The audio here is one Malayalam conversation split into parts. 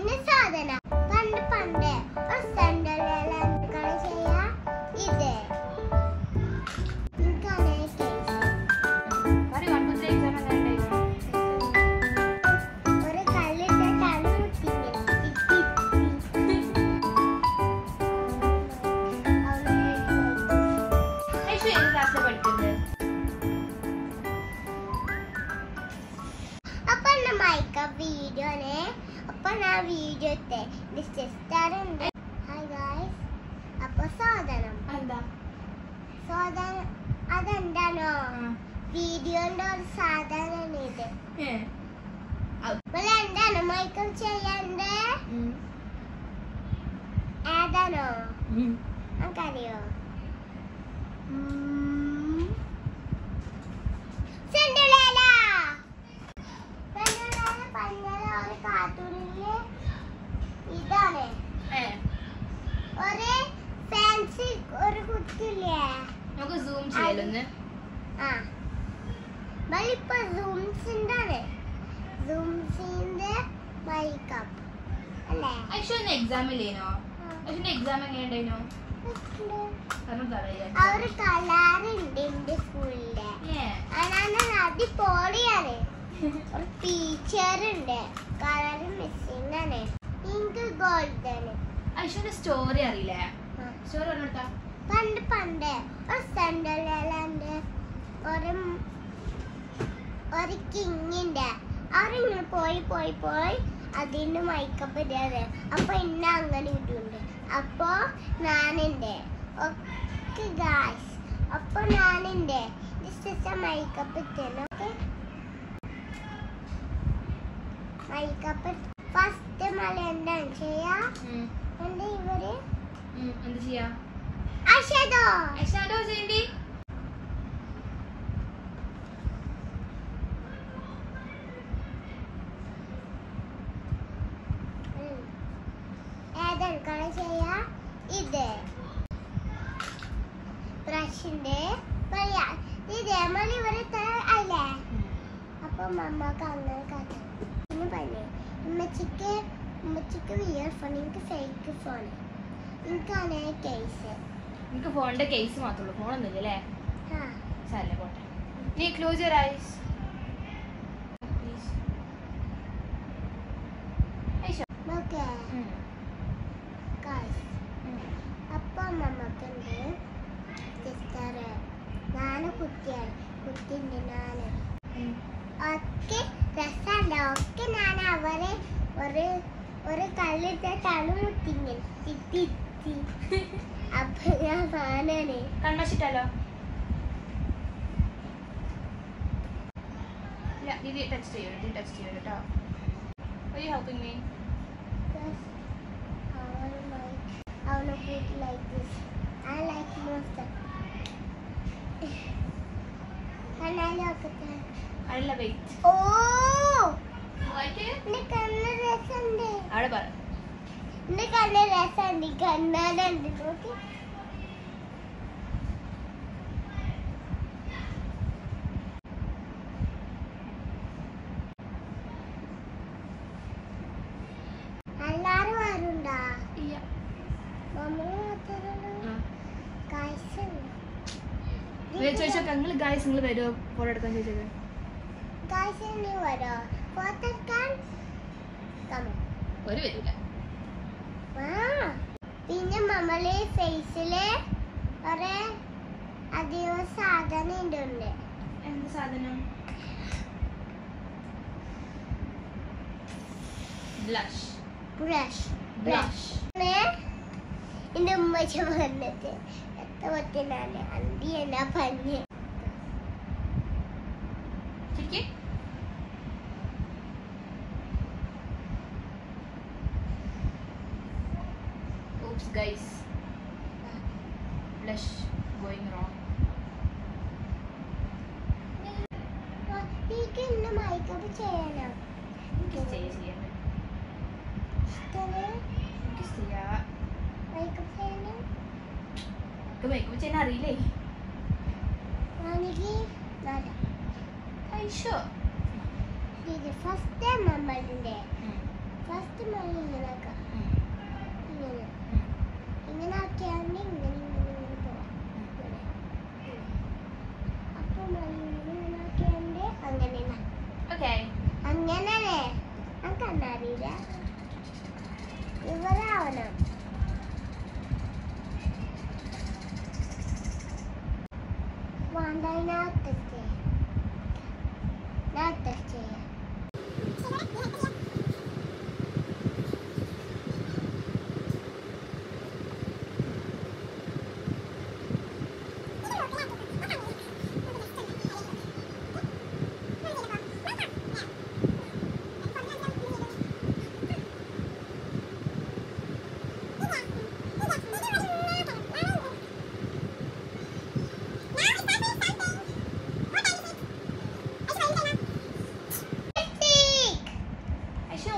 പിന്നെ സാധനം പണ്ട് പണ്ട് ഒരു സെന്ററിലെല്ലാം കളി ചെയ്യാ ഇത് ഒരു കല്ലിട്ടാണ് അപ്പൊ വീഡിയോനെ അപ്പൊ വീഡിയോ ഹായ് ഗായ്സ് അപ്പൊ സാധനം സാധനം അതെന്താണോ വീഡിയോന്റെ ഒരു സാധനം ഇത് എന്താണ് മൈക്കപ്പ് ചെയ്യണ്ടേ ഏതാണോ നമുക്കറിയോ ഇതാണ് ഒരു ഫാൻസി ഒരു കുട്ടിയില്ലേ നമുക്ക് സൂം ചെയ്യലൊന്ന് ഇപ്പൊ സൂംസിന്റെ മേക്കപ്പ് അല്ലേ എക്സാം ഇല്ലേനോ എക്സാം എങ്ങനെയുണ്ടായിനോ അവര് കളറുണ്ട് എന്റെ സ്കൂളിലെ അടിപൊളിയാണ് ഒരു ടീച്ചർ ഉണ്ട് കളർ മിസ്സിംഗ് ആണ് പിങ്ക് ഗോൾഡൻ സ്റ്റോറി അറിയില്ലേ സ്റ്റോറി പറഞ്ഞോട്ടാ പണ്ട് പണ്ട് ഒരു സെന്ററിലെ ഒരു കിങ്ങിന്റെ അവരിങ്ങനെ പോയി അതിന് മേക്കപ്പ് ഇടാതെ അപ്പൊ ഇന്ന അങ്ങനെ ഇടുണ്ട് അപ്പൊ ഞാനുണ്ട് ഓക്കെ ഗായ്സ് അപ്പൊ ഞാനുണ്ട് മേക്കപ്പ് ഇട്ടു മേക്കപ്പ് ഫസ്റ്റ് മല എന്താണ് ചെയ്യാ എന്താ ഇവര് എന്ത് ചെയ്യാ ഐഷാഡോ ചെയ്യണ്ടി ഏതാണ് കളർ ചെയ്യാ ഇത് ബ്രഷിന്റെ ഇതേപോലെ ഇവര് അല്ലേ അപ്പൊ മമ്മക്ക് അങ്ങനെ കഥ പിന്നെ പറഞ്ഞേ ഉമ്മച്ചിക്ക് റിയൽ ഫോൺ എനിക്ക് ഫേക്ക് ഫോൺ എനിക്കാണ് കേസ് എനിക്ക് ഫോണിന്റെ കേസ് മാത്രമേ ഉള്ളൂ ഫോണൊന്നുമില്ല അല്ലേ സാരല്ലേ പോട്ടെ നീ close your eyes please okay അപ്പൊ നമ്മക്കുണ്ട് സിസ്റ്ററ് നാല് കുട്ടിയുണ്ട് നാല് ഒക്കെ രസമല്ല ഒക്കെ ഞാൻ അവരെ ഒരു കല്ലിട്ടാണ് മുത്തിങ്ങനെ അപ്പൊ ഞാൻ ഫാനാണ് കൺമശിട്ടാലോ ഇല്ല ദീദി ടച്ച് ചെയ്യൂ കേട്ടോ Are you helping me? Yes. I wanna put it like this. I like monster. Can I look at that? I love it. Oh! Like it? Ni kanna resande. Ada par. Ni kanna resande kanna rande okay? എല്ലാരും വരുണ്ടാ? ഇല്ല. മമ്മി മാത്രമല്ല. Guys. ചോദിച്ചോക്കെ നിങ്ങൾ ഗൈസ് നിങ്ങൾ വരുമോ ഫോട്ടോ എടുക്കാൻ ചോദിച്ചത് Guys ni വരോ ഫോട്ടോ എടുക്കാൻ ഒരു വരില്ല പിന്നെ നമ്മളെ ഫേസില് ഒരു അധികം സാധനം ഉണ്ട് എന്ത് സാധനം ബ്ലഷ് എന്റെ ഉമ്മച്ച പറഞ്ഞത് എത്ര പറ്റിനാണ് അന്തി എന്നാ പറഞ്ഞ് Oops guys, blush going wrong. നീക്ക് ഇന്ന് മേക്കപ്പ് ചെയ്യണം മേക്കപ്പ് ചെയ്യാൻ അറിയില്ലേ ഫസ്റ്റ് നമ്മളുടെ ഫസ്റ്റ് മണിന്റെ അറിയില്ല. ഇവരാവണം. വേണ്ടതിനകത്ത് ചെയ്യാം.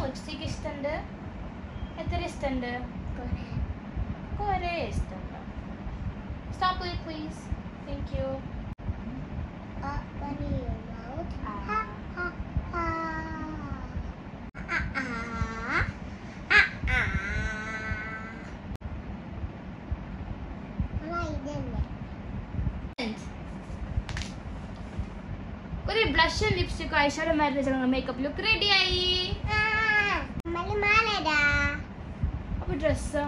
ലിപ്സ്റ്റിക് ഇഷ്ടമുണ്ട്. എത്ര ഇഷ്ടമുണ്ട്? കുറേ ഇഷ്ടമുണ്ട്. Stop it please. Thank you. ഒരു ബ്ലഷ് ലിപ്സ്റ്റിക് ഐഷാഡോ മാറ്റ് മേക്കപ്പ് ലുക്ക് റെഡി ആയി. അപ്പൊ ഡ്രസ്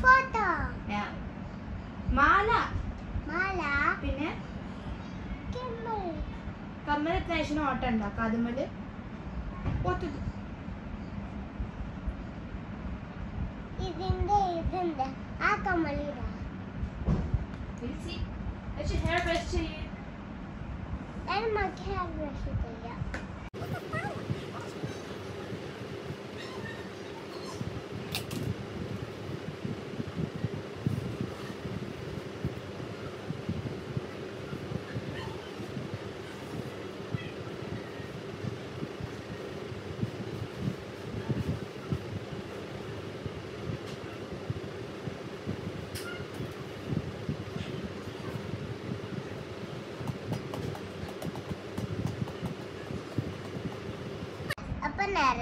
ഫോട്ടോ മാല മാല പിന്നെ കമ്മൽ അത്യാവശ്യം ഓട്ടം ഉണ്ടാക്കാം. അതുമല് ഇതിന്റെ ആ കമ്മലിടാ. ഹെയർ ബ്രഷ് ചെയ്യേ. നമുക്ക് ഹെയർ ബ്രഷ് ചെയ്യാം.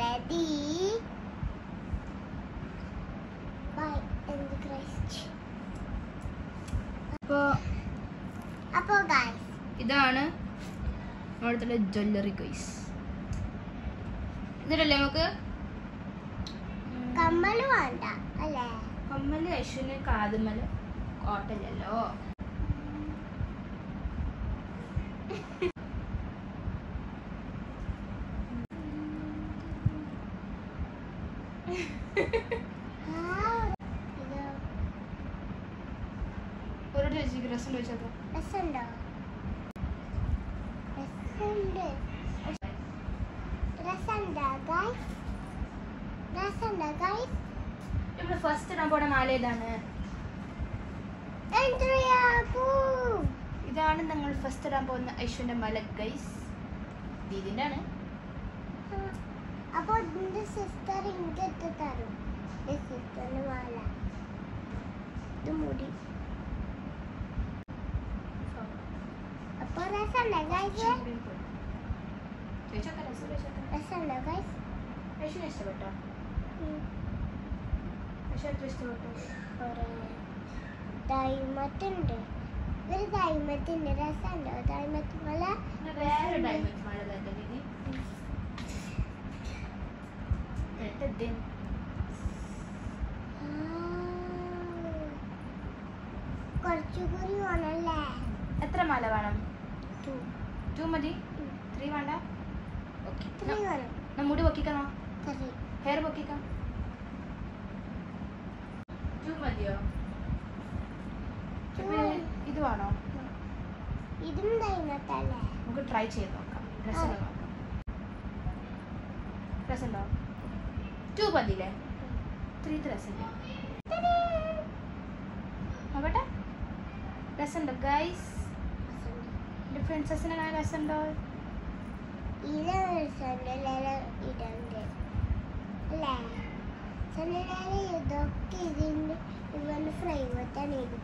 Ready? Bye in the Christ. അപ്പോ ഗൈസ് ഇതാണ് നമ്മുടെ ജ്വല്ലറി ഗൈസ്. എന്നിട്ടല്ലേ നമുക്ക് കമ്മല് വേണ്ട അല്ലേ? കമ്മല് യശുവിന് കാതുമല് കോട്ടല്ലല്ലോ. ഒരു രസം ചോദിച്ചോ. രസമുണ്ടോ? ഇവിടെ ഫസ്റ്റ് ഇടാൻ പോണ മാല ഏതാണ്? ഇതാണ് നിങ്ങൾ ഫസ്റ്റ് ഇടാൻ പോകുന്ന ഐശ്വര്യ മാല ഗൈസ്. ദീദിന്റെ ആണ്. അപ്പൊ എന്റെ സിസ്റ്റർ ഇങ്ങോട്ട് തരും. സിസ്റ്ററിന് മാല ഇത് മുടി. അപ്പൊ രസമുണ്ടോ ഗൈസ്? രസമുണ്ടോ ഗൈസ്? ഐശ്വര്യ ഇഷ്ടപ്പെട്ടോ? ഐശ്വര്യ ഇഷ്ടപ്പെട്ടോ? ഡൈമറ്റുണ്ട്. ഒരു ഡൈമറ്റുണ്ട്. രസമുണ്ടോ ഡൈമറ്റ് മാല? വേറെ ഡയമണ്ട് മാല തന്നെ ദീദി. കുറച്ചുകൂടി വേണല്ലേ? എത്ര മാല വേണം? 2 മതി? 3 വേണ്ട? ഓക്കെ. മുടി പൊക്കിക്കണോ? ഹെയർ പൊക്കിക്കാം. 2 മതിയോ? ഇത് വേണോ? ഇതും ഡൈമറ്റല്ലേ? നമുക്ക് ട്രൈ ചെയ്ത് നോക്കാം. ഡ്രസ് നോക്കാം. ഡ്രസ് ഉണ്ടോ? 2 മതിയില്ലേ? 3 ഡ്രസ് ഇല്ല. നോക്കട്ടെ. രസമുണ്ടോ ഗൈസ്? ഡിഫറൻസസിന് രസമുണ്ടോ? ഇതൊക്കെ ഇതിന്റെ ഇവന്റെ ഫ്രൈവത്താണ് ഇത്.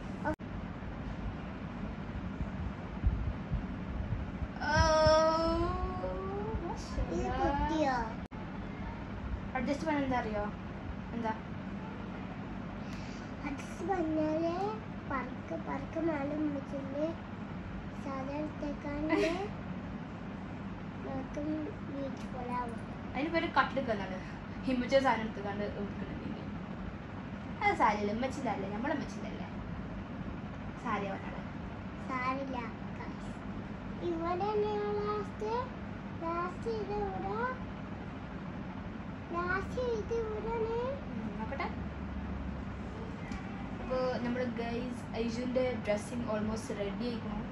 ഇത് കുത്തിയോ? അഡ്ജസ്റ്റ്മെന്റ് എന്താ അറിയോ? എന്താ അത് പറഞ്ഞാല് പറക്ക് നാളും വെച്ചിട്ട് സാധാരണത്തേക്കാണ്ട് നോക്കും ബ്യൂട്ടിഫുൾ ആവും. അതിന് പേര് കട്ടെടുക്കുന്നുണ്ട്. ഹിമ്മിച്ച സാധനം എടുത്തുകൊണ്ട് എടുക്കുന്നുണ്ടെങ്കിൽ അത് സാരിയല്ല. ഉമ്മച്ചിൻ്റെ അല്ലേ, നമ്മളെ ഉമ്മച്ചിൻ്റെ അല്ലേ സാരി പറഞ്ഞാൽ സാരില്ല. ഇവിടെ ലാസ്റ്റ് ഇത് ഇവിടെ നോക്കട്ടെ. അപ്പോൾ നമ്മൾ ഗൈസ് ഐജുവിൻ്റെ ഡ്രസ്സിങ് ഓൾമോസ്റ്റ് റെഡി ആയിക്കണം.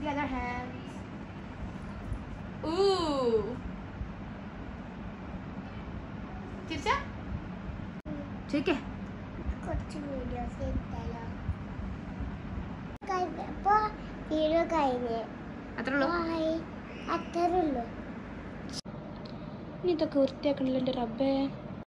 The other hands. Ooh. തിരിച്ചാ ശരിക്കേ കുറച്ച് വീഡിയോസ് എടുത്താലോ? ഇപ്പോൾ വീഡിയോ കഴിഞ്ഞ് അത്രേ ഉള്ളൂ. അത്രേ ഉള്ളൂ. ഇനി ഇതൊക്കെ വൃത്തിയാക്കണല്ലോ എൻ്റെ റബ്ബേ.